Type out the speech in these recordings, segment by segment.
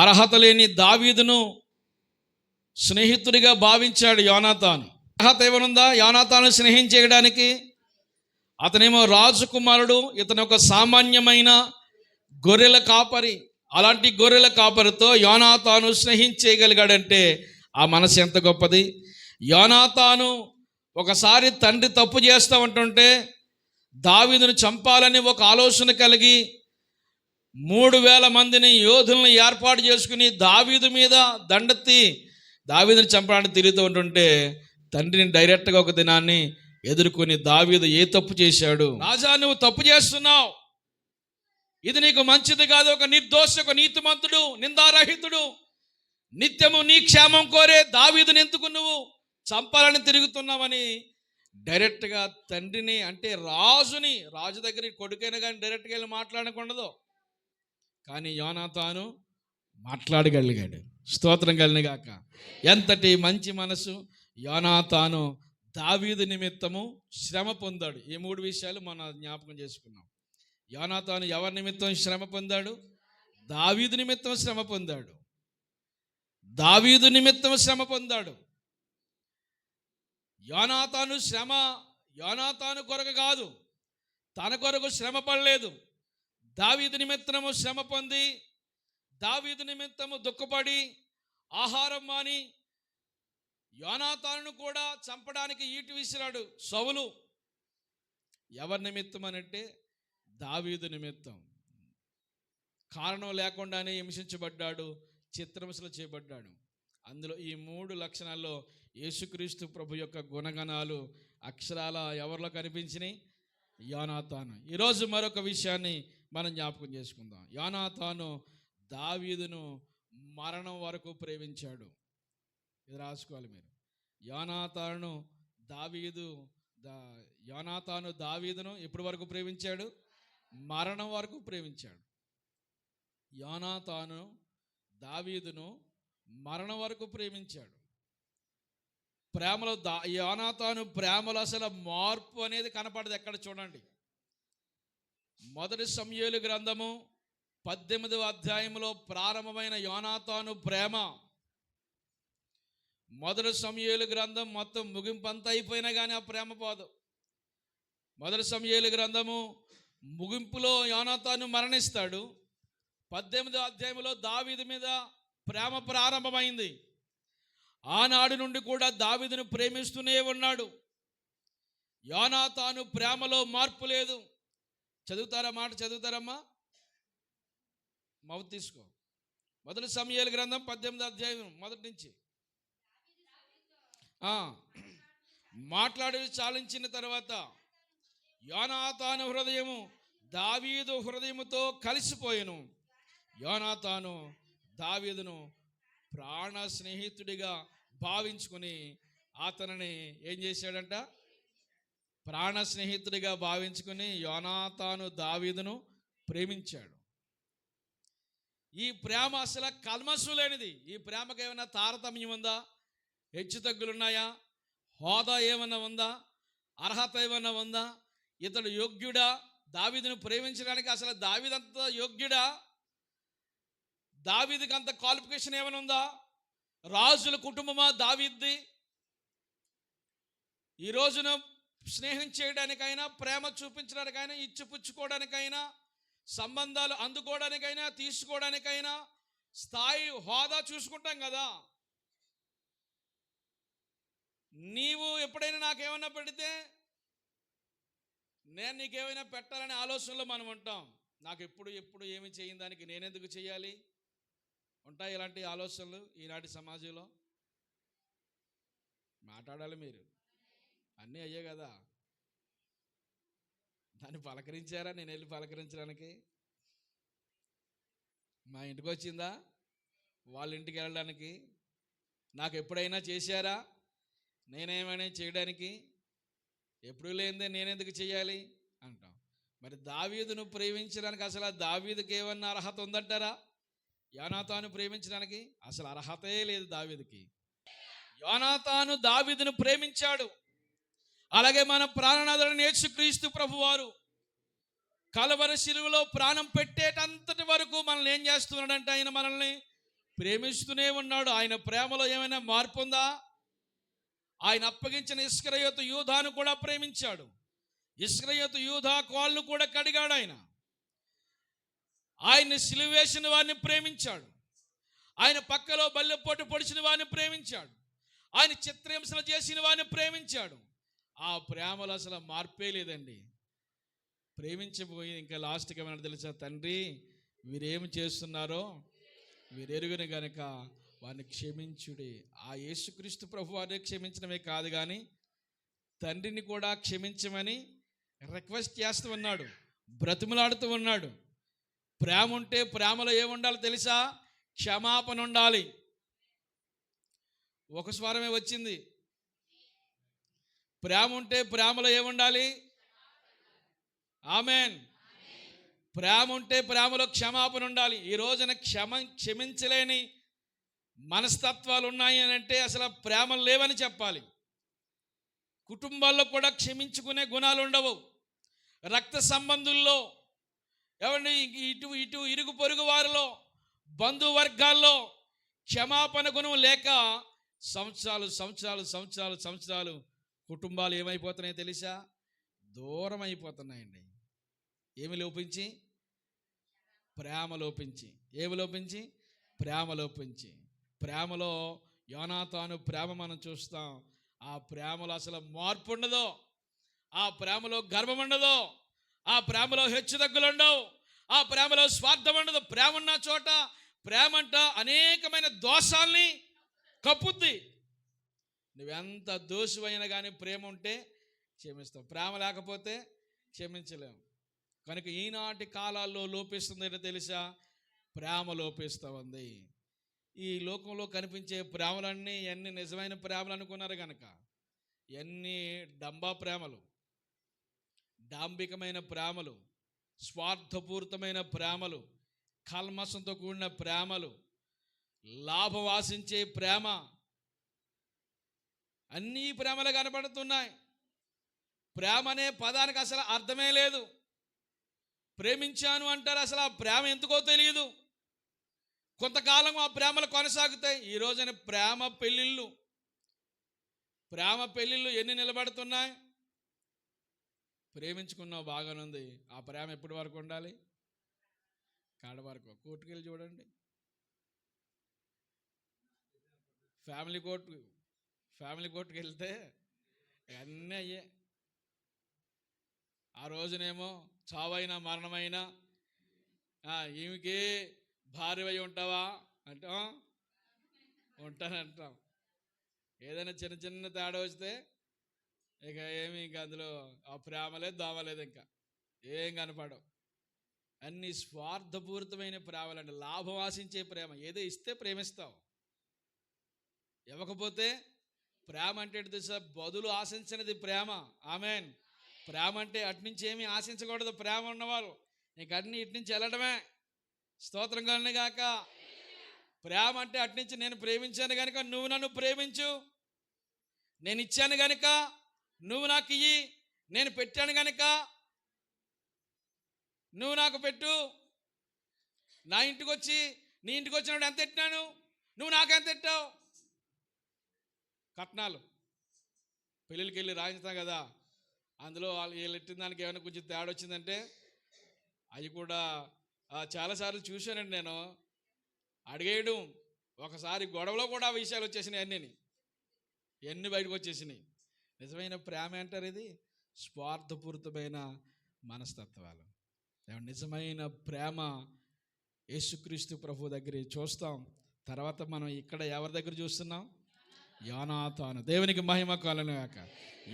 అర్హత లేని దావీదును స్నేహితుడిగా భావించాడు యోనాతాను. అర్హత ఏమనుందా యోనాతాను స్నేహించేయడానికి? అతనేమో రాజకుమారుడు, ఇతను ఒక సామాన్యమైన గొర్రెల కాపరి. అలాంటి గొర్రెల కాపరితో యోనాతాను స్నేహించేయగలిగాడంటే ఆ మనసు ఎంత గొప్పది. యోనాతాను ఒకసారి తండ్రి తప్పు చేస్తూ ఉంటుంటే దావీదును చంపాలని ఒక ఆలోచన కలిగి 3000 మందిని యోధులను ఏర్పాటు చేసుకుని దావీదు మీద దండెత్తి దావీదుని చంపడానికి తిరుగుతూ ఉంటుంటే తండ్రిని డైరెక్ట్గా ఒక దినాన్ని ఎదుర్కొని దావీదు ఏ తప్పు చేశాడు? రాజా, నువ్వు తప్పు చేస్తున్నావు, ఇది నీకు మంచిది కాదు. ఒక నిర్దోష, ఒక నీతిమంతుడు, నిందారహితుడు, నిత్యము నీ క్షేమం కోరే దావీదుని ఎందుకు నువ్వు చంపాలని తిరుగుతున్నావని డైరెక్ట్గా తండ్రిని, అంటే రాజు దగ్గరికి కొడుకైనా కానీ డైరెక్ట్గా వెళ్ళి మాట్లాడకుండదు. కానీ యోనాతాను మాట్లాడగలిగాడు. స్తోత్రం కలిగాక. ఎంతటి మంచి మనసు! యోనాతాను దావీదు నిమిత్తము శ్రమ పొందాడు. ఈ 3 విషయాలు మనం జ్ఞాపకం చేసుకున్నాం. యోనాతాను ఎవరి నిమిత్తం శ్రమ పొందాడు? దావీదు నిమిత్తం శ్రమ పొందాడు. దావీదు నిమిత్తం శ్రమ పొందాడు. యోనాతాను కొరకు కాదు, తన కొరకు శ్రమ పడలేదు. దావీదు నిమిత్తము శ్రమ పొంది, దావీదు నిమిత్తము దుఃఖపడి, ఆహారం మాని యోనాతానును కూడా చంపడానికి ఈటు విసిరాడు సౌలు. ఎవరి నిమిత్తం అనంటే దావీదు నిమిత్తం. కారణం లేకుండానే హింసించబడ్డాడు, చిత్రహింసలు చేయబడ్డాడు. అందులో ఈ 3 లక్షణాల్లో యేసుక్రీస్తు ప్రభు యొక్క గుణగణాలు అక్షరాల ఎవరిలో కనిపించినాయి? యోనాతాను. ఈరోజు మరొక విషయాన్ని మనం జ్ఞాపకం చేసుకుందాం. యోనాతాను దావీదును మరణం వరకు ప్రేమించాడు. ఇది రాసుకోవాలి మీరు. యోనాతాను దావీదును ఎప్పటి వరకు ప్రేమించాడు? మరణం వరకు ప్రేమించాడు. యోనాతాను దావీదును మరణం వరకు ప్రేమించాడు. యోనాతాను ప్రేమలో అసలు మార్పు అనేది కనపడదు ఎక్కడ. చూడండి, 1 సమూయేలు గ్రంథము 18వ అధ్యాయంలో ప్రారంభమైన యోనాతాను ప్రేమ, 1 సమూయేలు గ్రంథం మొత్తం ముగింపంతా అయిపోయినా కానీ ఆ ప్రేమ పోదు. 1 సమూయేలు గ్రంథము ముగింపులో యోనాతాను మరణిస్తాడు. 18వ అధ్యాయంలో దావీదు మీద ప్రేమ ప్రారంభమైంది. ఆనాడు నుండి కూడా దావీదును ప్రేమిస్తూనే ఉన్నాడు. యోనాతాను ప్రేమలో మార్పు లేదు. చదువుతారా? మాట చదువుతారమ్మా? మౌత్ తీసుకో. 1 సమూయేలు గ్రంథం 18వ అధ్యాయం మొదటి నుంచి. మాట్లాడి చాలించిన తర్వాత యోనాతాను హృదయము దావీదు హృదయముతో కలిసిపోయెను. యోనాతాను దావీదును ప్రాణ స్నేహితుడిగా భావించుకుని అతనిని ఏం చేశాడంట? ప్రాణ స్నేహితుడిగా భావించుకుని యోనాతాను దావీదును ప్రేమించాడు. ఈ ప్రేమ అసలు కల్మషం లేనిది. ఈ ప్రేమకు ఏమైనా తారతమ్యం ఉందా? హెచ్చు తగ్గులున్నాయా? హోదా ఏమన్నా ఉందా? అర్హత ఏమన్నా ఉందా? ఇతడు యోగ్యుడా దావీదును ప్రేమించడానికి? అసలు దావీదంత యోగ్యుడా? దావీదుకి అంత క్వాలిఫికేషన్ ఏమైనా ఉందా? రాజుల కుటుంబమా దావీద్ది? ఈ రోజున స్నేహం చేయడానికైనా, ప్రేమ చూపించడానికైనా, ఇచ్చిపుచ్చుకోవడానికైనా, సంబంధాలు అందుకోవడానికైనా, తీసుకోవడానికైనా స్థాయి హోదా చూసుకుంటాం కదా. నీవు ఎప్పుడైనా నాకేమైనా పెడితే నేను నీకేమైనా పెట్టాలనే ఆలోచనలో మనం ఉంటాం. నాకు ఎప్పుడు ఏమి చేయని దానికి నేనెందుకు చేయాలి? ఉంటాయి ఇలాంటి ఆలోచనలు ఈనాటి సమాజంలో. మాట్లాడాలి మీరు. అన్నీ అయ్యే కదా. దాన్ని పలకరించారా? నేను వెళ్ళి పలకరించడానికి? మా ఇంటికి వచ్చిందా వాళ్ళ ఇంటికి వెళ్ళడానికి? నాకు ఎప్పుడైనా చేశారా నేనేమైనా చేయడానికి? ఎప్పుడు లేనిదే నేనెందుకు చేయాలి అంటాం. మరి దావీదును ప్రేమించడానికి అసలు దావీదుకి ఏమన్నా అర్హత ఉందంటారా? యోనాతాను ప్రేమించడానికి అసలు అర్హతే లేదు దావీదుకి. యోనాతాను దావీదును ప్రేమించాడు. అలాగే మన ప్రాణనాథుడైన యేసుక్రీస్తు ప్రభువారు కలవరి శిలువలో ప్రాణం పెట్టేటంతటి వరకు మనల్ని ఏం చేస్తున్నాడంటే ఆయన మనల్ని ప్రేమిస్తూనే ఉన్నాడు. ఆయన ప్రేమలో ఏమైనా మార్పు ఉందా? ఆయన అప్పగించిన ఇస్కరియోతు యూదాను కూడా ప్రేమించాడు. ఇస్కరియోతు యూదా కాళ్ళు కూడా కడిగాడు. ఆయన్ని సిలువ వేసిన వారిని ప్రేమించాడు. ఆయన పక్కలో బల్లెపోటు పొడిచిన వారిని ప్రేమించాడు. ఆయన చిత్రహింసలు చేసిన వారిని ప్రేమించాడు. ఆ ప్రేమలో అసలు మార్పే లేదండి. ప్రేమించబోయి ఇంకా లాస్ట్కి ఏమైనా తెలుసా? తండ్రి, వీరేమి చేస్తున్నారో వీరెరుగుని గనక వారిని క్షమించుడి. ఆ యేసుక్రీస్తు ప్రభు వారిని క్షమించడమే కాదు కానీ తండ్రిని కూడా క్షమించమని రిక్వెస్ట్ చేస్తూ ఉన్నాడు, బ్రతిమలాడుతూ ఉన్నాడు. ప్రేమ ఉంటే ప్రేమలో ఏముండాలో తెలుసా? క్షమాపణ ఉండాలి. ఒక స్వరమే వచ్చింది. ప్రేమ ఉంటే ప్రేమలో ఏముండాలి? ఆమెన్. ప్రేమ ఉంటే ప్రేమలో క్షమాపణ ఉండాలి. ఈ రోజున క్షమించలేని మనస్తత్వాలు ఉన్నాయి అని అంటే అసలు ప్రేమలు లేవని చెప్పాలి. కుటుంబాల్లో కూడా క్షమించుకునే గుణాలు ఉండవు. రక్త సంబంధుల్లో, ఎవరిని ఇటు ఇటు ఇరుగు పొరుగు వారిలో, బంధువర్గాల్లో క్షమాపణ గుణం లేక సంవత్సరాలు సంవత్సరాలు సంవత్సరాలు సంవత్సరాలు కుటుంబాలు ఏమైపోతున్నాయో తెలుసా? దూరం అయిపోతున్నాయండి. ఏమి లోపించి? ప్రేమ లోపించి. ఏమి లోపించి? ప్రేమ లోపించి. ప్రేమలో యోనాతాను ప్రేమ మనం చూస్తాం. ఆ ప్రేమలో అసలు మార్పు ఉండదు. ఆ ప్రేమలో గర్వం ఉండదు. ఆ ప్రేమలో హెచ్చుతగ్గులు ఉండవు. ఆ ప్రేమలో స్వార్థం ఉండదు. ప్రేమ ఉన్న చోట ప్రేమంట అనేకమైన దోషాల్ని కప్పుద్ది. నువ్వెంత దోషమైనా కానీ ప్రేమ ఉంటే క్షమిస్తావు. ప్రేమ లేకపోతే క్షమించలేము. కనుక ఈనాటి కాలాల్లో లోపిస్తుంది ఏంటో తెలుసా? ప్రేమ లోపిస్తూ ఉంది. ఈ లోకంలో కనిపించే ప్రేమలన్నీ ఎన్ని నిజమైన ప్రేమలు అనుకున్నారు కనుక ఎన్ని డంబా ప్రేమలు, డాంబికమైన ప్రేమలు, స్వార్థపూరితమైన ప్రేమలు, కల్మషంతో కూడిన ప్రేమలు, లాభం ఆశించే ప్రేమ, అన్నీ ప్రేమలు కనబడుతున్నాయి. ప్రేమ అనే పదానికి అసలు అర్థమే లేదు. ప్రేమించాను అంటారు, అసలు ఆ ప్రేమ ఎందుకో తెలియదు. కొంతకాలం ఆ ప్రేమలు కొనసాగుతాయి. ఈ రోజున ప్రేమ పెళ్ళిళ్ళు ఎన్ని నిలబడుతున్నాయి? ప్రేమించుకున్నావు, బాగానుంది. ఆ ప్రేమ ఎప్పటి వరకు ఉండాలి? కాడ వరకు. కోర్టుకు వెళ్ళి చూడండి, ఫ్యామిలీ కోర్టుకు వెళ్తే అన్నీ అయ్యే. ఆ రోజునేమో చావైనా మరణమైనా ఈమెకి భార్య అయి ఉంటావా అంటాం, ఉంటానంటాం. ఏదైనా చిన్న చిన్న తేడా వస్తే ఇక ఏమి ఇంకా అందులో ఆ ప్రేమలేదు, దోమలేదు, ఇంకా ఏం కనపడవు. అన్ని స్వార్థపూరితమైన ప్రేమలండి. లాభం ఆశించే ప్రేమ. ఏదో ఇస్తే ప్రేమిస్తావు, ఇవ్వకపోతే ప్రేమ అంటే తెలుసా? బదులు ఆశించినది ప్రేమ. ఆమెన్. ప్రేమ అంటే అట్నుంచి ఏమీ ఆశించకూడదు. ప్రేమ ఉన్నవారు నీకు అన్ని ఇటు నుంచి వెళ్ళడమే. స్తోత్రం కలుగును గాక. ప్రేమ అంటే అట్నుంచి నేను ప్రేమించాను కనుక నువ్వు నన్ను ప్రేమించు, నేను ఇచ్చాను కనుక నువ్వు నాకు ఇయ్యి, నేను పెట్టాను కనుక నువ్వు నాకు పెట్టు. నా ఇంటికి వచ్చి నీ ఇంటికి వచ్చినప్పుడు ఎంత ఎట్టినాను, నువ్వు నాకెంత ఎట్టావు? కట్నాలు పెళ్ళిళ్ళకి వెళ్ళి రాయించుతాం కదా, అందులో వీళ్ళు ఎట్టిన దానికి ఏమైనా కొంచెం తేడా వచ్చిందంటే అవి కూడా చాలాసార్లు చూశానండి నేను. అడిగేయడం, ఒకసారి గొడవలో కూడా విషయాలు వచ్చేసినాయి. ఎన్ని బయటకు వచ్చేసినాయి. నిజమైన ప్రేమ అంటారు ఇది? స్వార్థపూరితమైన మనస్తత్వాలు. నిజమైన ప్రేమ యేసుక్రీస్తు ప్రభు దగ్గర చూస్తాం. తర్వాత మనం ఇక్కడ ఎవరి దగ్గర చూస్తున్నాం? యోనాతాను. దేవునికి మహిమ కలుగును గాక.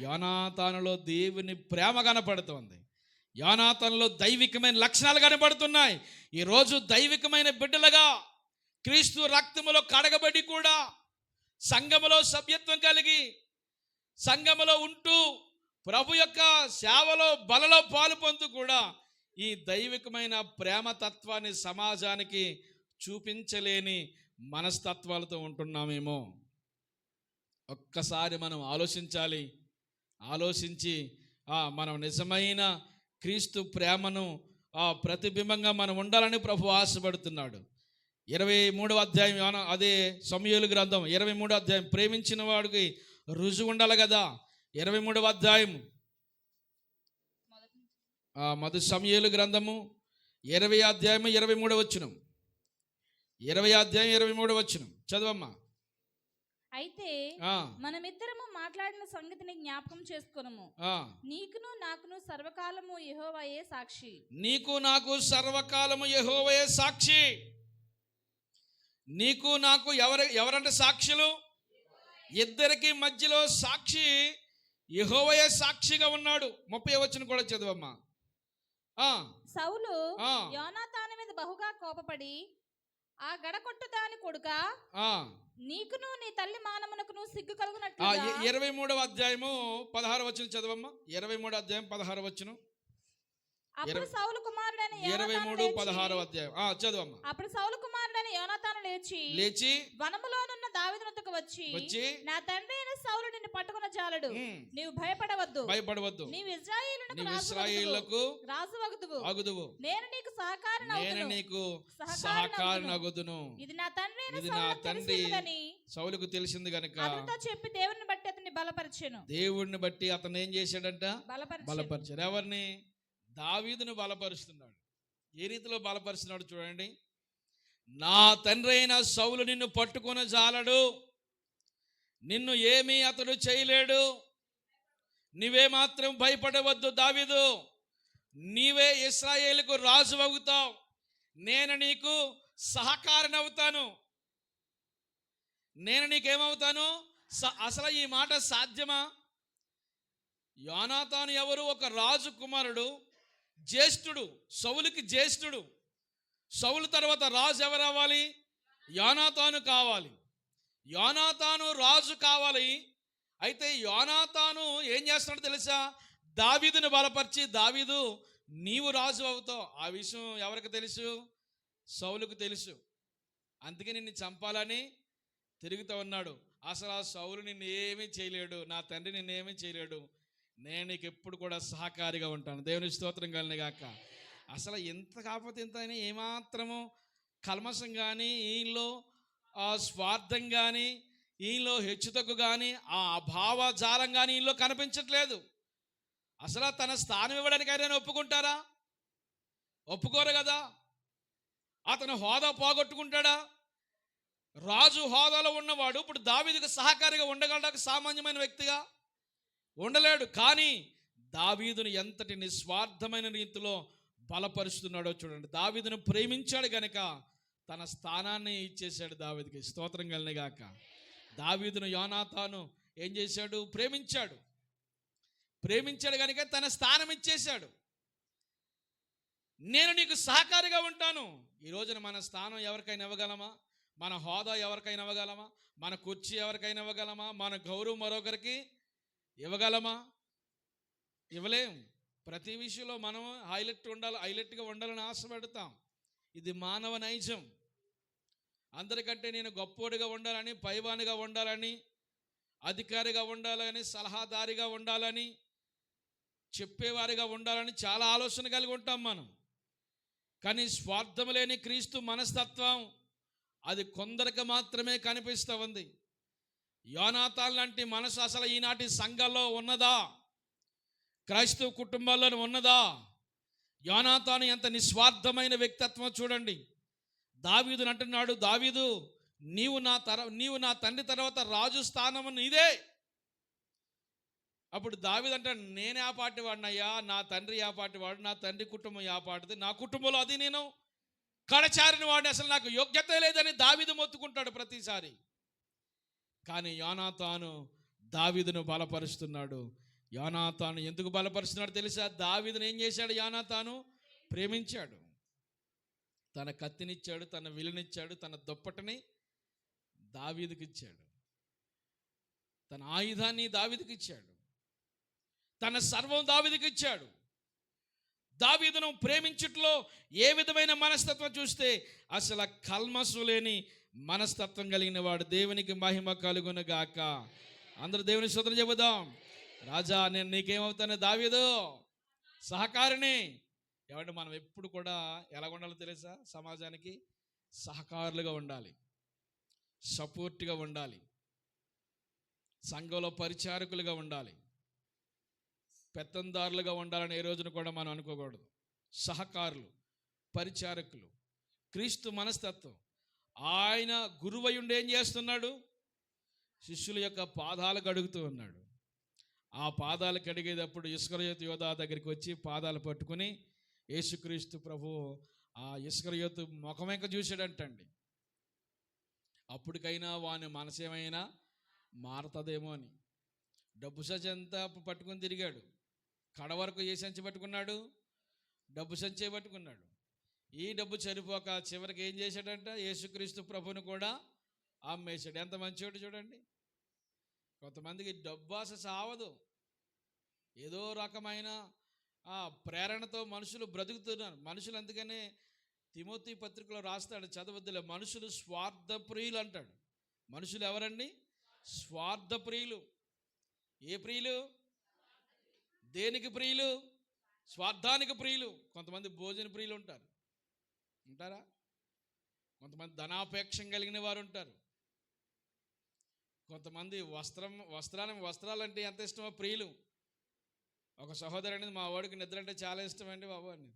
యోనాతానులో దేవుని ప్రేమ కనపడుతోంది. యోనాతానులో దైవికమైన లక్షణాలు కనపడుతున్నాయి. ఈరోజు దైవికమైన బిడ్డలుగా క్రీస్తు రక్తములో కడగబడి కూడా సంఘములో సభ్యత్వం కలిగి సంఘములో ఉంటూ ప్రభు యొక్క సేవలో బలలో పాలు పొందుతూ కూడా ఈ దైవికమైన ప్రేమ తత్వాన్ని సమాజానికి చూపించలేని మనస్తత్వాలతో ఉంటున్నామేమో. ఒక్కసారి మనం ఆలోచించాలి. ఆలోచించి మనం నిజమైన క్రీస్తు ప్రేమను ప్రతిబింబంగా మనం ఉండాలని ప్రభు ఆశపడుతున్నాడు. 23వ అధ్యాయం అదే సమూయేలు గ్రంథం 23వ అధ్యాయం. ప్రేమించిన వాడికి రుజువు ఉండాలి కదా. 23వ అధ్యాయం మొదటి సమూయేలు గ్రంథము 20వ అధ్యాయం 23వ వచనం. 20వ అధ్యాయం 23వ వచనం చదవమ్మా. అయితే మనమిద్దరము మాట్లాడిన సంగతిని జ్ఞాపకం చేసుకొనుము. నీకును నాకును సర్వకాలము యెహోవాయే సాక్షి. నీకు నాకు సర్వకాలము యెహోవాయే సాక్షి. నీకు నాకు ఎవరంటే సాక్షులు? ఇద్దరికి మధ్యలో సాక్షి యెహోవాయే సాక్షిగా ఉన్నాడు. 30వ వచనం కూడా చదవమ్మా. సౌలు యోనాతాను మీద బహుగా కోపపడి, ఆ గడకొట్టు దాని కొడుకా, నీకును నీ తల్లి మానమునకును సిగ్గు కలుగునట్లు. 23వ అధ్యాయము 16వ వచనం చదవమ్మా. 23వ అధ్యాయం 16వ వచనం. అప్పుడు సౌలు కుమారుడైన 23:16వ అధ్యాయం చదవమ్మా. అప్పుడు సౌలు కుమారుడైన యోనాతాను లేచి వనములోనున్న దావీదు వద్దకు వచ్చి, నా తండ్రి అయిన సౌలు నిన్ను పట్టుకున్న జాలడు, నీవు భయపడవద్దు, నీవు ఇశ్రాయేలులకు రాజువగుదువు, నేను నీకు సహకారినగుదును. ఇది నా తండ్రి అయిన సౌలుకు తెలిసింది గనుక అతనితో చెప్పి దేవుని బట్టి అతన్ని బలపరిచెను. దేవుడిని బట్టి అతను ఏం చేశాడంట? బలపరిచాడు. ఎవరిని? దావీదును బలపరుస్తున్నాడు. ఏ రీతిలో బలపరుస్తున్నాడు చూడండి. నా తండ్రి అయిన సౌలు నిన్ను పట్టుకొని జాలడు, నిన్ను ఏమీ అతడు చేయలేడు, నీవే మాత్రం భయపడవద్దు దావీదు, నీవే ఇశ్రాయేలుకు రాజు అవుతావు, నేను నీకు సహకారినవుతాను, నేను నీకేమవుతాను. అసలు ఈ మాట సాధ్యమా? యోనాతాను ఎవరు? ఒక రాజు కుమారుడు, జ్యేష్ఠుడు, సౌలుకి జ్యేష్ఠుడు. సౌలు తర్వాత రాజు ఎవరు అవ్వాలి? యోనాతాను కావాలి. యోనాతాను రాజు కావాలి. అయితే యోనాతాను ఏం చేస్తున్నాడో తెలుసా? దావీదును బలపరిచి, దావీదు నీవు రాజు అవుతావు. ఆ విషయం ఎవరికి తెలుసు? సౌలుకు తెలుసు. అందుకే నిన్ను చంపాలని తిరుగుతూ ఉన్నాడు. అసలు ఆ సౌలు నిన్ను ఏమీ చేయలేడు, నా తండ్రి నిన్నేమీ చేయలేడు, నేను నీకు ఎప్పుడు కూడా సహకారిగా ఉంటాను. దేవుని స్తోత్రం కలిగిన గాక. అసలు ఎంత కాకపోతే ఎంత అయినా ఏమాత్రము కల్మషం కానీ, ఈయనలో స్వార్థం కానీ, ఈయనలో హెచ్చుతగ్గు కానీ, ఆ భావజాలం కానీ ఈయనలో కనిపించట్లేదు. అసలు తన స్థానం ఇవ్వడానికి ఆయన ఒప్పుకుంటారా? ఒప్పుకోరు కదా. అతను హోదా పోగొట్టుకుంటాడా? రాజు హోదాలో ఉన్నవాడు ఇప్పుడు దావీదుకు సహకారిగా ఉండగలడా? సామాన్యమైన వ్యక్తిగా ఉండలేడు. కానీ దావీదును ఎంతటి నిస్వార్థమైన రీతిలో బలపరుస్తున్నాడో చూడండి. దావీదును ప్రేమించాడు గనక తన స్థానాన్ని ఇచ్చేశాడు దావీదుకి. స్తోత్రం కలిగిన గాక. దావీదును యోనాతాను ఏం చేశాడు? ప్రేమించాడు గనక తన స్థానం ఇచ్చేశాడు. నేను నీకు సహకారిగా ఉంటాను. ఈ రోజున మన స్థానం ఎవరికైనా ఇవ్వగలమా? మన హోదా ఎవరికైనా ఇవ్వగలమా? మన కుర్చీ ఎవరికైనా ఇవ్వగలమా? మన గౌరవం మరొకరికి ఇవ్వగలమా? ఇవ్వలేం. ప్రతి విషయంలో మనం హైలైట్గా ఉండాలని ఆశపడతాం. ఇది మానవ నైజం. అందరికంటే నేను గొప్పోడిగా ఉండాలని, పైవానిగా ఉండాలని, అధికారిగా ఉండాలని, సలహాదారిగా ఉండాలని, చెప్పేవారిగా ఉండాలని చాలా ఆలోచన కలిగి ఉంటాం మనం. కానీ స్వార్థం లేని క్రీస్తు మనస్తత్వం అది కొందరికి మాత్రమే కనిపిస్తూ ఉంది. యోనాతాన్ లాంటి మనసు అసలు ఈనాటి సంఘంలో ఉన్నదా? క్రైస్తవ కుటుంబాల్లో ఉన్నదా? యోనాతాను ఎంత నిస్వార్థమైన వ్యక్తిత్వం చూడండి. దావీదుని అంటున్నాడు, దావీదు నీవు నా తండ్రి తర్వాత రాజు స్థానం నీదే. అప్పుడు దావీదు అంటాడు, నేనే ఆ పార్టీ వాడినయ్యా, నా తండ్రి ఆ పార్టీ వాడు, నా తండ్రి కుటుంబం ఆ పాటిది, నా కుటుంబంలో అది నేను కడచారిన వాడిని, అసలు నాకు యోగ్యత లేదని దావీదు మొత్తుకుంటాడు ప్రతిసారి. కానీ యోనాతాను దావీదును బలపరుస్తున్నాడు. యోనాతాను ఎందుకు బలపరుస్తున్నాడు తెలుసా? దావీదును ఏం చేశాడు? యోనాతాను ప్రేమించాడు. తన కత్తినిచ్చాడు, తన విలునిచ్చాడు, తన దుప్పటిని దావీదుకి ఇచ్చాడు, తన ఆయుధాన్ని దావీదుకి ఇచ్చాడు, తన సర్వం దావీదుకి ఇచ్చాడు. దావీదును ప్రేమించుట్లో ఏ విధమైన మనస్తత్వం చూస్తే అసలు కల్మసు లేని మనస్తత్వం కలిగిన వాడు. దేవునికి మహిమ కలుగును గాక. అందరూ దేవుని స్తోత్రం చెబుదాం. రాజా నేను నీకేమవుతాను? దావీదు సహకారిని. ఏమంటే మనం ఎప్పుడు కూడా ఎలా ఉండాలో తెలుసా? సమాజానికి సహకారులుగా ఉండాలి, సపోర్ట్గా ఉండాలి, సంఘంలో పరిచారకులుగా ఉండాలి, పెత్తందారులుగా ఉండాలని ఏ రోజున కూడా మనం అనుకోకూడదు. సహకారులు, పరిచారకులు, క్రీస్తు మనస్తత్వం. ఆయన గురువయుండి ఏం చేస్తున్నాడు? శిష్యుల యొక్క పాదాలు కడుగుతూ ఉన్నాడు. ఆ పాదాలు కడిగేటప్పుడు ఇస్కరియోతు యోధా దగ్గరికి వచ్చి పాదాలు పట్టుకుని యేసుక్రీస్తు ప్రభు ఆ ఇస్కరియోతు ముఖం వెంక చూశాడంటండి. అప్పటికైనా వాని మనసేమైనా మారుతుందేమో అని డబ్బు సంచి అంతా పట్టుకుని తిరిగాడు. కడ వరకు ఏ సంచి పట్టుకున్నాడు? డబ్బు సంచి పట్టుకున్నాడు. ఈ డబ్బు సరిపోక చివరికి ఏం చేశాడంట? యేసుక్రీస్తు ప్రభుని కూడా అమ్మేశాడు. ఎంత మంచివాడు చూడండి. కొంతమందికి డబ్బు ఆశ సావదు. ఏదో రకమైన ప్రేరణతో మనుషులు బ్రతుకుతున్నారు. మనుషులు అందుకనే తిమోతి పత్రికలో రాస్తాడు, చదవద్దులే, మనుషులు స్వార్థప్రియులు అంటాడు. మనుషులు ఎవరండి? స్వార్థప్రియులు. ఏ ప్రియులు? దేనికి ప్రియులు? స్వార్థానికి ప్రియులు. కొంతమంది భోజన ప్రియులు ఉంటారా? కొంతమంది ధనాపేక్షం కలిగిన వారు ఉంటారు. కొంతమంది వస్త్రాలంటే ఎంత ఇష్టమో ప్రియులు. ఒక సహోదరు అనేది, మా వాడికి నిద్ర అంటే చాలా ఇష్టం అండి బాబు అని,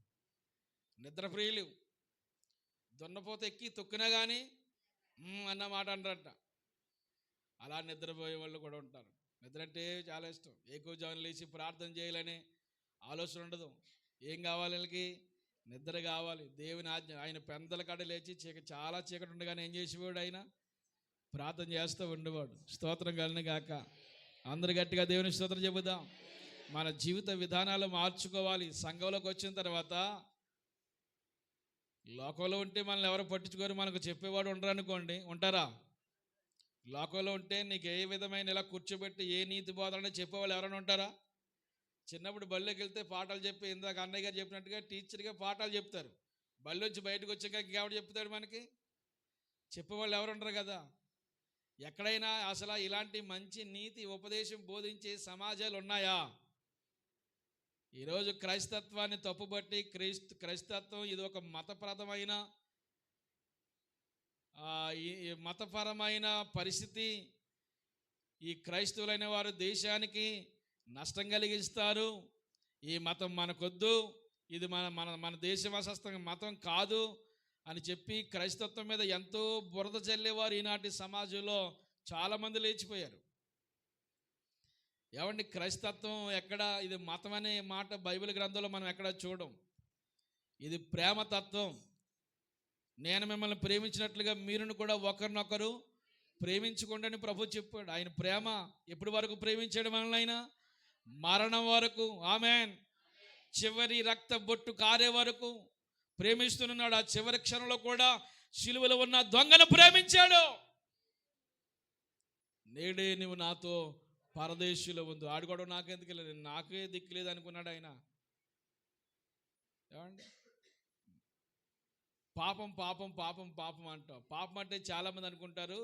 నిద్ర ప్రియులు. దున్నపోత ఎక్కి తొక్కినా కానీ అన్న మాట అంటారంట. అలా నిద్రపోయే వాళ్ళు కూడా ఉంటారు. నిద్ర అంటే చాలా ఇష్టం. ఏకోజామున లేచి ప్రార్థన చేయాలనే ఆలోచన ఉండదు. ఏం కావాలి వీళ్ళకి? నిద్ర కావాలి. దేవుని ఆజ్ఞ. ఆయన పెందల కాడ లేచి చాలా చీకటి ఉండగానే ఏం చేసేవాడు? ఆయన ప్రార్థన చేస్తూ ఉండేవాడు. స్తోత్రం కలిగిన గాక. అందరు గట్టిగా దేవుని స్తోత్రం చెబుదాం. మన జీవిత విధానాలు మార్చుకోవాలి. సంఘంలోకి వచ్చిన తర్వాత లోకంలో ఉంటే మనల్ని ఎవరు పట్టించుకోరు, మనకు చెప్పేవాడు ఉండరు అనుకోండి. ఉంటారా? లోకంలో ఉంటే నీకు ఏ విధమైన ఇలా కూర్చోబెట్టి ఏ నీతి బోధన చెప్పేవాళ్ళు ఎవరైనా ఉంటారా? చిన్నప్పుడు బళ్ళోకి వెళ్తే పాఠాలు చెప్పి, ఇందాక అన్నయ్య గారు చెప్పినట్టుగా టీచర్గా పాఠాలు చెప్తారు. బళ్ళొచ్చి బయటకు వచ్చాక ఇంకెవడు చెప్తాడు మనకి? చెప్పేవాళ్ళు ఎవరు ఉండరు కదా. ఎక్కడైనా అసలు ఇలాంటి మంచి నీతి ఉపదేశం బోధించే సమాజాలు ఉన్నాయా? ఈరోజు క్రైస్తత్వాన్ని తప్పుబట్టి క్రైస్తత్వం ఇది ఒక మతపరమైన పరిస్థితి. ఈ క్రైస్తవులైన వారు దేశానికి నష్టం కలిగిస్తారు. ఈ మతం మనకొద్దు, ఇది మన దేశవాసస్థ మతం కాదు అని చెప్పి క్రైస్తత్వం మీద ఎంతో బురద చల్లేవారు ఈనాటి సమాజంలో చాలామంది లేచిపోయారు. ఏమండి, క్రైస్తత్వం ఎక్కడ? ఇది మతం అనే మాట బైబిల్ గ్రంథంలో మనం ఎక్కడ చూడం. ఇది ప్రేమతత్వం. నేను మిమ్మల్ని ప్రేమించినట్లుగా మీరును కూడా ఒకరినొకరు ప్రేమించుకోండి అని ప్రభు చెప్పాడు. ఆయన ప్రేమ ఎప్పటి వరకు ప్రేమించాడు మనల్ని? ఆయన మరణం వరకు. ఆమేన్. చివరి రక్త బొట్టు కారే వరకు ప్రేమిస్తున్నాడు. ఆ చివరి క్షణంలో కూడా సిలువలో ఉన్న దొంగను ప్రేమించాడు. నేడే నువ్వు నాతో పరదేశంలో ఉంది. ఆడు కూడా నాకెందుకు లేదు, నాకే దిక్కులేదు అనుకున్నాడు ఆయన. ఏమండి, పాపం పాపం పాపం పాపం అంటాం. పాపం అంటే చాలామంది అనుకుంటారు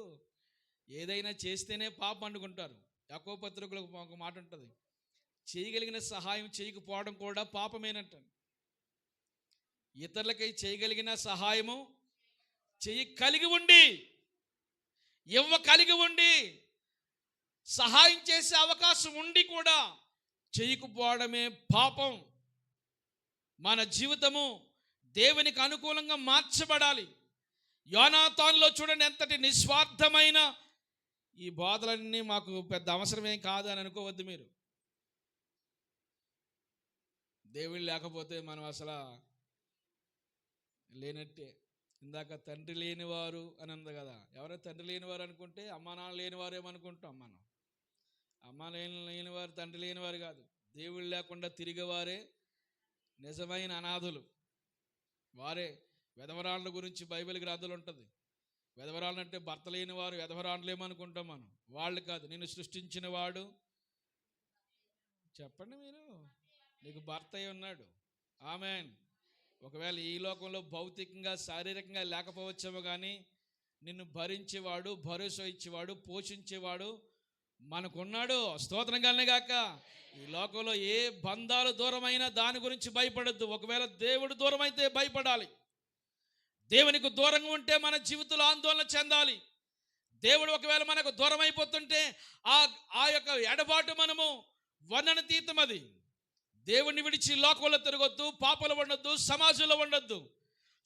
ఏదైనా చేస్తేనే పాపం అనుకుంటారు. యాకోబు పత్రికలో ఒక మాట ఉంటుంది, చేయగలిగిన సహాయం చేయకపోవడం కూడా పాపమేనంట. ఇతరులకై చేయగలిగిన సహాయము కలిగి ఉండి, కలిగి ఉండి సహాయం చేసే అవకాశం ఉండి కూడా చేయకపోవడమే పాపం. మన జీవితము దేవునికి అనుకూలంగా మార్చబడాలి. యోనాతానులో చూడండి, ఎంతటి నిస్వార్థమైన ఈ బోధలన్నీ మాకు పెద్ద అవసరమేం కాదు అని అనుకోవద్దు మీరు. దేవుడు లేకపోతే మనం అసలు లేనట్టే. ఇందాక తండ్రి లేనివారు అని ఉంది కదా. ఎవరో తండ్రి లేనివారు అనుకుంటే అమ్మా నాన్న లేనివారు ఏమనుకుంటాం మనం. అమ్మ లేనివారు తండ్రి లేనివారు కాదు. దేవుడు లేకుండా తిరిగేవారే నిజమైన అనాథులు. వారే వెధవరాళ్ళ గురించి బైబిల్ గ్రంథంలో ఉంటుంది. వెధవరాళ్ళు అంటే భర్త లేని వారు వెధవరాళ్ళు ఏమనుకుంటాం మనం. వాళ్ళు కాదు, నిన్ను సృష్టించిన వాడు. చెప్పండి మీరు, నీకు భర్త అయి ఉన్నాడు. ఆమేన్. ఒకవేళ ఈ లోకంలో భౌతికంగా శారీరకంగా లేకపోవచ్చేమో కానీ నిన్ను భరించేవాడు, భరోసా ఇచ్చేవాడు, పోషించేవాడు మనకున్నాడు. స్తోత్రం కలిగిన గాక. ఈ లోకంలో ఏ బంధాలు దూరమైనా దాని గురించి భయపడద్దు. ఒకవేళ దేవుడు దూరం అయితే భయపడాలి. దేవునికి దూరంగా ఉంటే మన జీవితంలో ఆందోళన చెందాలి. దేవుడు ఒకవేళ మనకు దూరం అయిపోతుంటే ఆ యొక్క ఎడబాటు మనము వర్ణనాతీతం. అది దేవుణ్ణి విడిచి లోకంలో తిరగొద్దు, పాపలు ఉండొద్దు, సమాజంలో ఉండొద్దు.